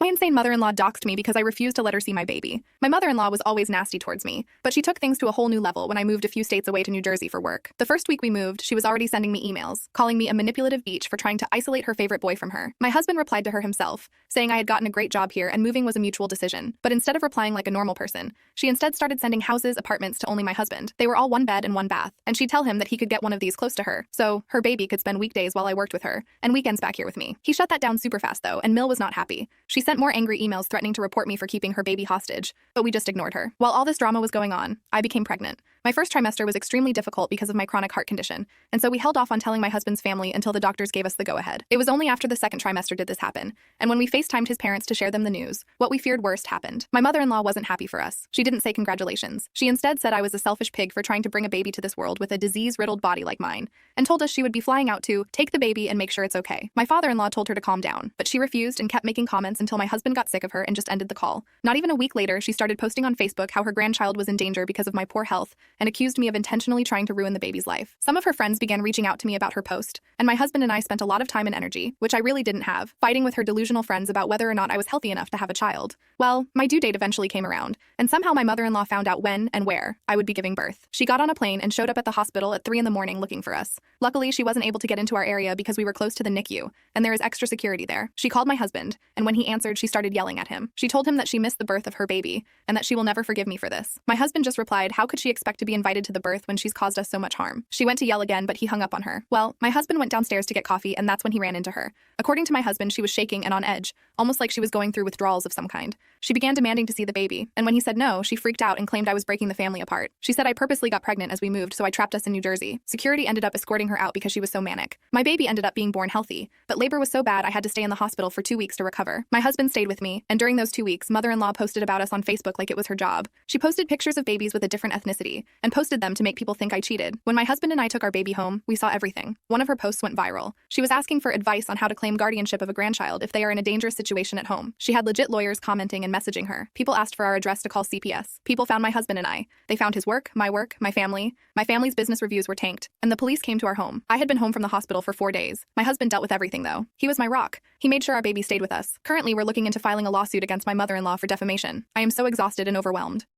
My insane mother-in-law doxed me because I refused to let her see my baby. My mother-in-law was always nasty towards me, but she took things to a whole new level when I moved a few states away to New Jersey for work. The first week we moved, she was already sending me emails, calling me a manipulative bitch for trying to isolate her favorite boy from her. My husband replied to her himself, saying I had gotten a great job here and moving was a mutual decision. But instead of replying like a normal person, she instead started sending houses, apartments to only my husband. They were all one bed and one bath, and she'd tell him that he could get one of these close to her, so her baby could spend weekdays while I worked with her, and weekends back here with me. He shut that down super fast though, and Mill was not happy. She sent more angry emails threatening to report me for keeping her baby hostage, but we just ignored her. While all this drama was going on, I became pregnant. My first trimester was extremely difficult because of my chronic heart condition, and so we held off on telling my husband's family until the doctors gave us the go-ahead. It was only after the second trimester did this happen, and when we FaceTimed his parents to share them the news, what we feared worst happened. My mother-in-law wasn't happy for us. She didn't say congratulations. She instead said I was a selfish pig for trying to bring a baby to this world with a disease-riddled body like mine, and told us she would be flying out to take the baby and make sure it's okay. My father-in-law told her to calm down, but she refused and kept making comments until my husband got sick of her and just ended the call. Not even a week later, she started posting on Facebook how her grandchild was in danger because of my poor health and accused me of intentionally trying to ruin the baby's life. Some of her friends began reaching out to me about her post, and my husband and I spent a lot of time and energy, which I really didn't have, fighting with her delusional friends about whether or not I was healthy enough to have a child. Well, my due date eventually came around, and somehow my mother-in-law found out when and where I would be giving birth. She got on a plane and showed up at the hospital at 3 in the morning looking for us. Luckily, she wasn't able to get into our area because we were close to the NICU, and there is extra security there. She called my husband, and when he answered, she started yelling at him. She told him that she missed the birth of her baby, and that she will never forgive me for this. My husband just replied, how could she expect to be invited to the birth when she's caused us so much harm? She went to yell again, but he hung up on her. Well, my husband went downstairs to get coffee, and that's when he ran into her. According to my husband, she was shaking and on edge, almost like she was going through withdrawals of some kind. She began demanding to see the baby, and when he said no, she freaked out and claimed I was breaking the family apart. She said I purposely got pregnant as we moved, so I trapped us in New Jersey. Security ended up escorting her out because she was so manic. My baby ended up being born healthy, but labor was so bad I had to stay in the hospital for 2 weeks to recover. My husband stayed with me, and during those 2 weeks, mother-in-law posted about us on Facebook like it was her job. She posted pictures of babies with a different ethnicity, and posted them to make people think I cheated. When my husband and I took our baby home, we saw everything. One of her posts went viral. She was asking for advice on how to claim guardianship of a grandchild if they are in a dangerous situation at home. She had legit lawyers commenting and messaging her. People asked for our address to call CPS. People found my husband and I. They found his work, my family. My family's business reviews were tanked, and the police came to our home. I had been home from the hospital for 4 days. My husband dealt with everything though. He was my rock. He made sure our baby stayed with us. Currently, we're looking into filing a lawsuit against my mother-in-law for defamation. I am so exhausted and overwhelmed.